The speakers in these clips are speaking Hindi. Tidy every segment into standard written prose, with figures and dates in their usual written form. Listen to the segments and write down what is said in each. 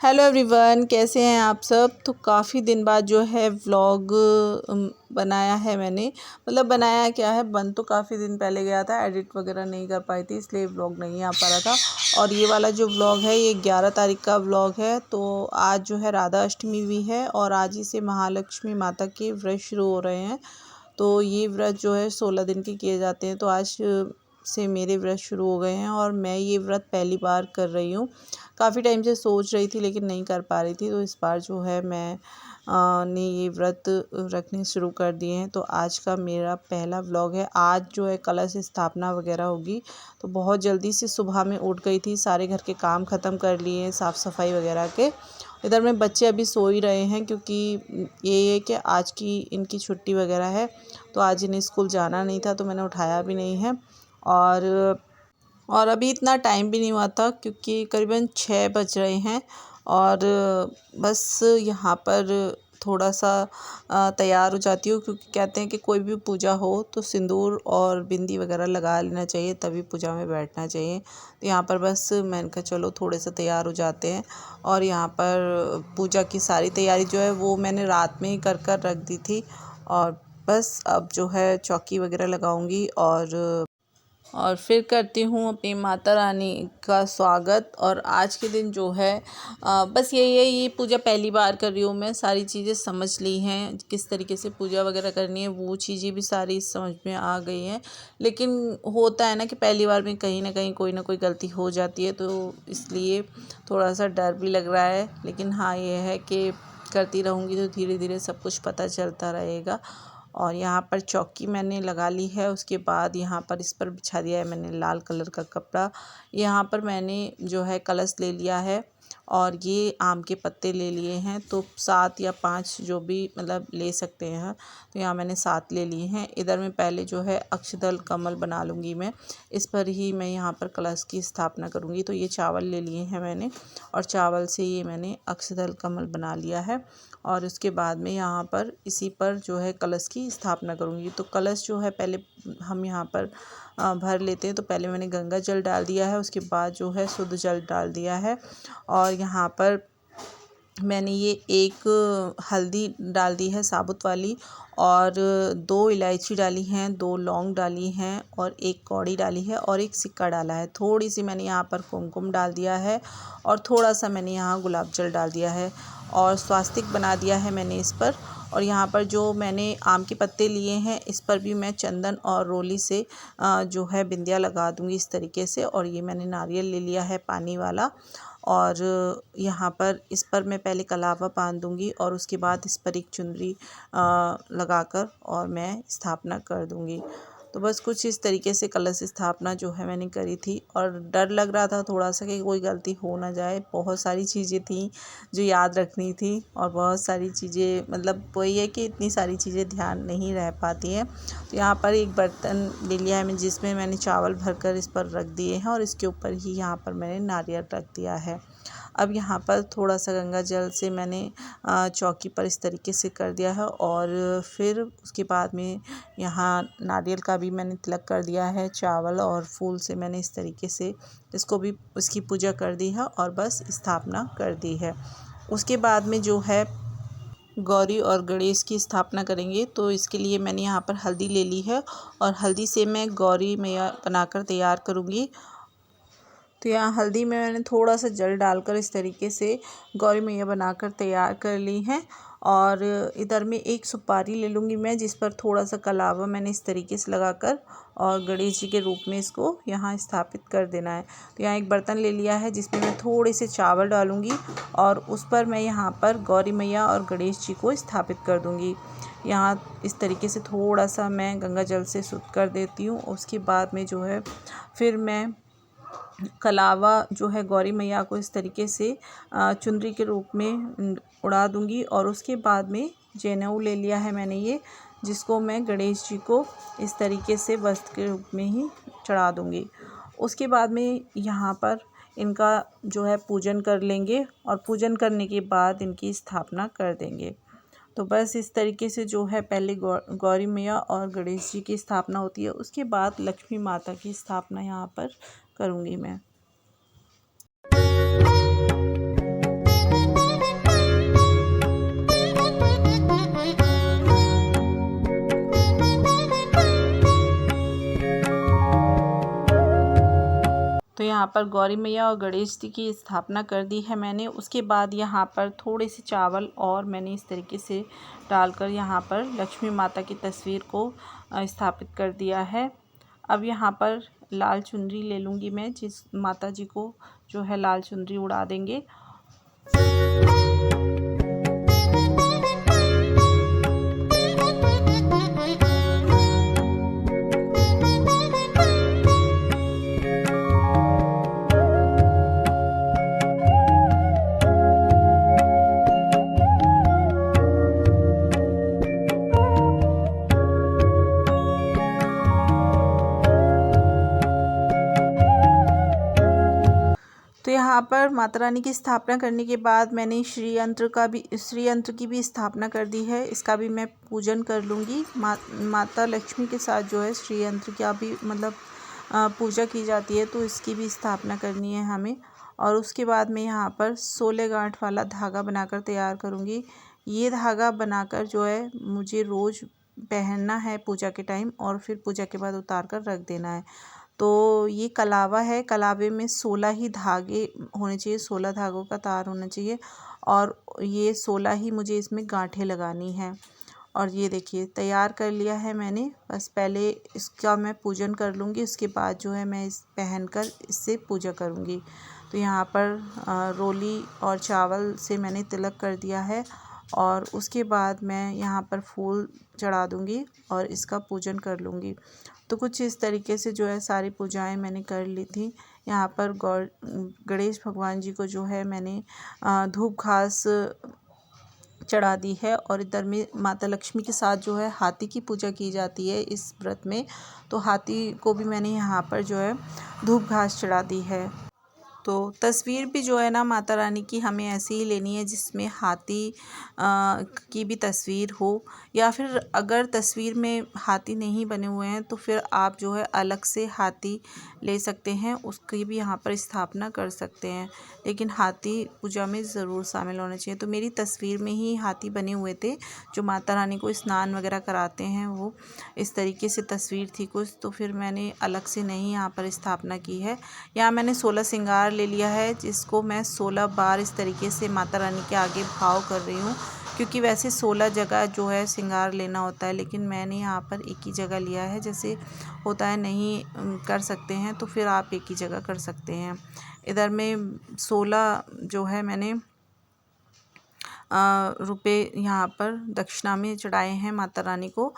हेलो एवरीवन, कैसे हैं आप सब। तो काफ़ी दिन बाद जो है व्लॉग बनाया है मैंने। मतलब बनाया क्या है, बन तो काफ़ी दिन पहले गया था, एडिट वगैरह नहीं कर पाई थी, इसलिए व्लॉग नहीं आ पा रहा था। और ये वाला जो व्लॉग है ये 11 तारीख का व्लॉग है। तो आज जो है राधा अष्टमी भी है और आज ही से महालक्ष्मी माता के व्रत शुरू हो रहे हैं। तो ये व्रत जो है 16 दिन के किए जाते हैं। तो आज से मेरे व्रत शुरू हो गए हैं और मैं ये व्रत पहली बार कर रही हूँ। काफ़ी टाइम से सोच रही थी लेकिन नहीं कर पा रही थी। तो इस बार जो है मैं ने ये व्रत रखने शुरू कर दिए हैं। तो आज का मेरा पहला व्लॉग है। आज जो है कलश स्थापना वगैरह होगी। तो बहुत जल्दी से सुबह में उठ गई थी, सारे घर के काम ख़त्म कर लिए, साफ़ सफाई वगैरह के। इधर में बच्चे अभी सो ही रहे हैं क्योंकि ये है कि आज की इनकी छुट्टी वगैरह है। तो आज इन्हें स्कूल जाना नहीं था तो मैंने उठाया भी नहीं है। और अभी इतना टाइम भी नहीं हुआ था क्योंकि करीबन 6 बज रहे हैं। और बस यहाँ पर थोड़ा सा तैयार हो जाती हूँ क्योंकि कहते हैं कि कोई भी पूजा हो तो सिंदूर और बिंदी वगैरह लगा लेना चाहिए, तभी पूजा में बैठना चाहिए। तो यहाँ पर बस मैंने कहा चलो थोड़े से तैयार हो जाते हैं। और यहाँ पर पूजा की सारी तैयारी जो है वो मैंने रात में ही कर रख दी थी। और बस अब जो है चौकी वगैरह लगाऊंगी और फिर करती हूँ अपनी माता रानी का स्वागत। और आज के दिन जो है बस यही है, ये पूजा पहली बार कर रही हूँ मैं। सारी चीज़ें समझ ली हैं, किस तरीके से पूजा वगैरह करनी है, वो चीज़ें भी सारी समझ में आ गई हैं। लेकिन होता है ना कि पहली बार में कहीं ना कहीं कोई ना कोई गलती हो जाती है, तो इसलिए थोड़ा सा डर भी लग रहा है। लेकिन हाँ, ये है कि करती रहूँगी तो धीरे धीरे सब कुछ पता चलता रहेगा। और यहाँ पर चौकी मैंने लगा ली है। उसके बाद यहाँ पर इस पर बिछा दिया है मैंने लाल कलर का कपड़ा। यहाँ पर मैंने जो है कलश ले लिया है और ये आम के पत्ते ले लिए हैं। तो 7 या 5 जो भी मतलब ले सकते हैं। तो यहाँ मैंने 7 ले लिए हैं। इधर में पहले जो है अक्षदल कमल बना लूँगी मैं। इस पर ही मैं यहाँ पर कलश की स्थापना करूँगी। तो ये चावल ले लिए हैं मैंने और चावल से ये मैंने अक्षदल कमल बना लिया है। और उसके बाद में यहाँ पर इसी पर जो है कलश की स्थापना करूँगी। तो कलश जो है पहले हम यहाँ पर भर लेते हैं। तो पहले मैंने गंगा जल डाल दिया है, उसके बाद जो है शुद्ध जल डाल दिया है। और यहाँ पर मैंने ये एक हल्दी डाल दी है साबुत वाली, और 2 इलायची डाली हैं, 2 लौंग डाली हैं और 1 कौड़ी डाली है और 1 सिक्का डाला है। थोड़ी सी मैंने यहाँ पर कुमकुम डाल दिया है और थोड़ा सा मैंने यहाँ गुलाब जल डाल दिया है और स्वास्तिक बना दिया है मैंने इस पर। और यहाँ पर जो मैंने आम के पत्ते लिए हैं इस पर भी मैं चंदन और रोली से जो है बिंदिया लगा दूँगी इस तरीके से। और ये मैंने नारियल ले लिया है पानी वाला। और यहाँ पर इस पर मैं पहले कलावा बांध दूँगी और उसके बाद इस पर एक चुनरी लगाकर और मैं स्थापना कर दूँगी। तो बस कुछ इस तरीके से कलश स्थापना जो है मैंने करी थी। और डर लग रहा था थोड़ा सा कि कोई गलती हो ना जाए। बहुत सारी चीज़ें थी जो याद रखनी थी और बहुत सारी चीज़ें, मतलब वही है कि इतनी सारी चीज़ें ध्यान नहीं रह पाती हैं। तो यहाँ पर एक बर्तन ले लिया है मैं, जिसमें मैंने चावल भरकर इस पर रख दिए हैं और इसके ऊपर ही यहाँ पर मैंने नारियल रख दिया है। अब यहाँ पर थोड़ा सा गंगा जल से मैंने चौकी पर इस तरीके से कर दिया है। और फिर उसके बाद में यहाँ नारियल का भी मैंने तिलक कर दिया है। चावल और फूल से मैंने इस तरीके से इसको भी उसकी पूजा कर दी है और बस स्थापना कर दी है। उसके बाद में जो है गौरी और गणेश की स्थापना करेंगे। तो इसके लिए मैंने यहाँ पर हल्दी ले ली है और हल्दी से मैं गौरी मैया बनाकर तैयार करूँगी। तो यहाँ हल्दी में मैंने थोड़ा सा जल डालकर इस तरीके से गौरी मैया बनाकर तैयार कर ली हैं। और इधर में एक सुपारी ले लूँगी मैं, जिस पर थोड़ा सा कलावा मैंने इस तरीके से लगाकर और गणेश जी के रूप में इसको यहाँ स्थापित कर देना है। तो यहाँ एक बर्तन ले लिया है जिसमें मैं थोड़े से चावल डालूँगी और उस पर मैं यहाँ पर गौरी मैया और गणेश जी को स्थापित कर दूँगी। यहाँ इस तरीके से थोड़ा सा मैं गंगा जल से शुद्ध कर देती हूँ। उसके बाद में जो है फिर मैं कलावा जो है गौरी मैया को इस तरीके से चुनरी के रूप में उड़ा दूंगी। और उसके बाद में जनेऊ ले लिया है मैंने ये, जिसको मैं गणेश जी को इस तरीके से वस्त्र के रूप में ही चढ़ा दूंगी। उसके बाद में यहाँ पर इनका जो है पूजन कर लेंगे और पूजन करने के बाद इनकी स्थापना कर देंगे। तो बस इस तरीके से जो है पहले गौरी मैया और गणेश जी की स्थापना होती है। उसके बाद लक्ष्मी माता की स्थापना यहाँ पर करूँगी मैं। तो यहाँ पर गौरी मैया और गणेश जी की स्थापना कर दी है मैंने। उसके बाद यहाँ पर थोड़े से चावल और मैंने इस तरीके से डालकर यहाँ पर लक्ष्मी माता की तस्वीर को स्थापित कर दिया है। अब यहाँ पर लाल चुनरी ले लूँगी मैं, जिस माता जी को जो है लाल चुनरी उड़ा देंगे। तो यहाँ पर माता रानी की स्थापना करने के बाद मैंने श्री यंत्र की भी स्थापना कर दी है। इसका भी मैं पूजन कर लूँगी। माता लक्ष्मी के साथ जो है श्री यंत्र का भी मतलब पूजा की जाती है, तो इसकी भी स्थापना करनी है हमें। और उसके बाद मैं यहाँ पर 16 गांठ वाला धागा बनाकर तैयार करूँगी। ये धागा बनाकर जो है मुझे रोज़ पहनना है पूजा के टाइम, और फिर पूजा के बाद उतार कर रख देना है। तो ये कलावा है, कलावे में 16 ही धागे होने चाहिए, 16 धागों का तार होना चाहिए, और ये 16 ही मुझे इसमें गांठें लगानी हैं। और ये देखिए तैयार कर लिया है मैंने। बस पहले इसका मैं पूजन कर लूँगी, उसके बाद जो है मैं इस पहनकर इससे पूजा करूँगी। तो यहाँ पर रोली और चावल से मैंने तिलक कर दिया है, और उसके बाद मैं यहाँ पर फूल चढ़ा दूँगी और इसका पूजन कर लूँगी। तो कुछ इस तरीके से जो है सारी पूजाएं मैंने कर ली थी। यहाँ पर गणेश भगवान जी को जो है मैंने धूप घास चढ़ा दी है, और इधर में माता लक्ष्मी के साथ जो है हाथी की पूजा की जाती है इस व्रत में। तो हाथी को भी मैंने यहाँ पर जो है धूप घास चढ़ा दी है। तो तस्वीर भी जो है ना माता रानी की हमें ऐसी ही लेनी है जिसमें हाथी की भी तस्वीर हो, या फिर अगर तस्वीर में हाथी नहीं बने हुए हैं तो फिर आप जो है अलग से हाथी ले सकते हैं, उसकी भी यहाँ पर स्थापना कर सकते हैं। लेकिन हाथी पूजा में ज़रूर शामिल होना चाहिए। तो मेरी तस्वीर में ही हाथी बने हुए थे, जो माता रानी को स्नान वगैरह कराते हैं, वो इस तरीके से तस्वीर थी कुछ। तो फिर मैंने अलग से नहीं यहाँ पर स्थापना की है। यहाँ मैंने 16 श्रृंगार ले लिया है, जिसको मैं 16 बार इस तरीके से माता रानी के आगे भाव कर रही हूँ, क्योंकि वैसे 16 जगह जो है श्रृंगार लेना होता है, लेकिन मैंने यहाँ पर एक ही जगह लिया है। जैसे होता है नहीं कर सकते हैं तो फिर आप एक ही जगह कर सकते हैं। इधर में 16 जो है मैंने रुपए यहाँ पर दक्षिणा में चढ़ाए हैं माता रानी को।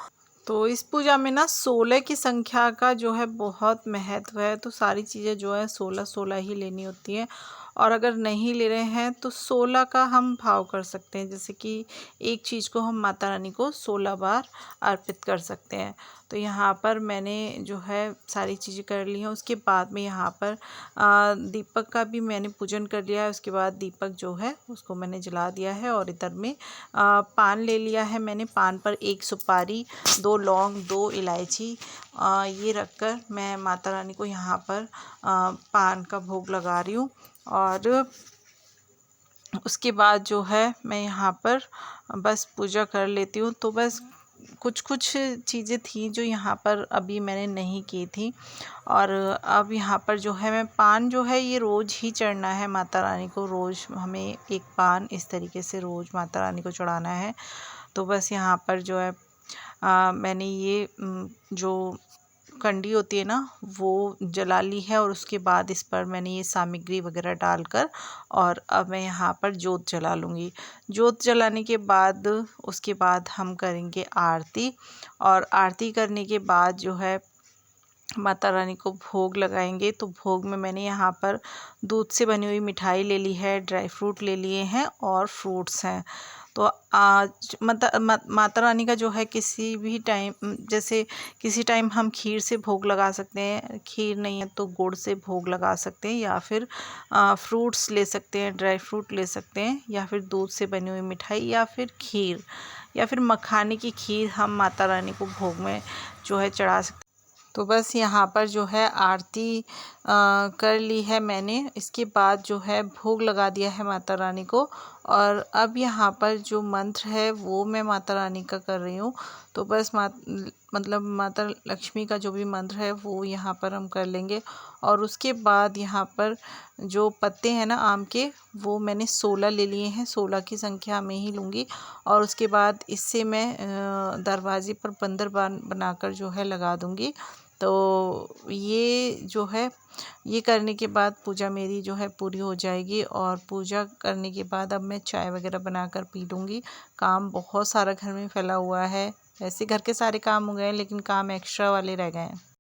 तो इस पूजा में ना 16 की संख्या का जो है बहुत महत्व है। तो सारी चीज़ें जो है 16-16 ही लेनी होती हैं, और अगर नहीं ले रहे हैं तो 16 का हम भाव कर सकते हैं। जैसे कि एक चीज़ को हम माता रानी को 16 बार अर्पित कर सकते हैं। तो यहाँ पर मैंने जो है सारी चीज़ें कर ली हैं। उसके बाद में यहाँ पर दीपक का भी मैंने पूजन कर लिया है। उसके बाद दीपक जो है उसको मैंने जला दिया है, और इधर में पान ले लिया है मैंने। पान पर 1 सुपारी, 2 लौंग, 2 इलायची ये रखकर मैं माता रानी को यहाँ पर पान का भोग लगा रही हूँ। और उसके बाद जो है मैं यहाँ पर बस पूजा कर लेती हूँ। तो बस कुछ चीज़ें थी जो यहाँ पर अभी मैंने नहीं की थी, और अब यहाँ पर जो है मैं पान जो है ये रोज़ ही चढ़ना है माता रानी को। रोज़ हमें एक पान इस तरीके से रोज़ माता रानी को चढ़ाना है। तो बस यहाँ पर जो है मैंने ये जो कंडी होती है ना वो जला ली है, और उसके बाद इस पर मैंने ये सामग्री वगैरह डालकर, और अब मैं यहाँ पर जोत जला लूँगी। जोत जलाने के बाद उसके बाद हम करेंगे आरती, और आरती करने के बाद जो है माता रानी को भोग लगाएंगे। तो भोग में मैंने यहाँ पर दूध से बनी हुई मिठाई ले ली है, ड्राई फ्रूट ले लिए हैं, और फ्रूट्स हैं। तो आज माता रानी का जो है किसी भी टाइम, जैसे किसी टाइम हम खीर से भोग लगा सकते हैं, खीर नहीं है तो गुड़ से भोग लगा सकते हैं, या फिर फ्रूट्स ले सकते हैं, ड्राई फ्रूट ले सकते हैं, या फिर दूध से बनी हुई मिठाई, या फिर खीर, या फिर मखाने की खीर हम माता रानी को भोग में जो है चढ़ा सकते हैं। तो बस यहाँ पर जो है आरती कर ली है मैंने। इसके बाद जो है भोग लगा दिया है माता रानी को, और अब यहाँ पर जो मंत्र है वो मैं माता रानी का कर रही हूँ। तो बस मतलब माता लक्ष्मी का जो भी मंत्र है वो यहाँ पर हम कर लेंगे। और उसके बाद यहाँ पर जो पत्ते हैं ना आम के, वो मैंने 16 ले लिए हैं, 16 की संख्या में ही लूँगी। और उसके बाद इससे मैं दरवाजे पर बंदर बनाकर जो है लगा दूँगी। तो ये जो है, ये करने के बाद पूजा मेरी जो है पूरी हो जाएगी। और पूजा करने के बाद अब मैं चाय वगैरह बनाकर पी लूँगी। काम बहुत सारा घर में फैला हुआ है, वैसे घर के सारे काम हो गए हैं लेकिन काम एक्स्ट्रा वाले रह गए हैं।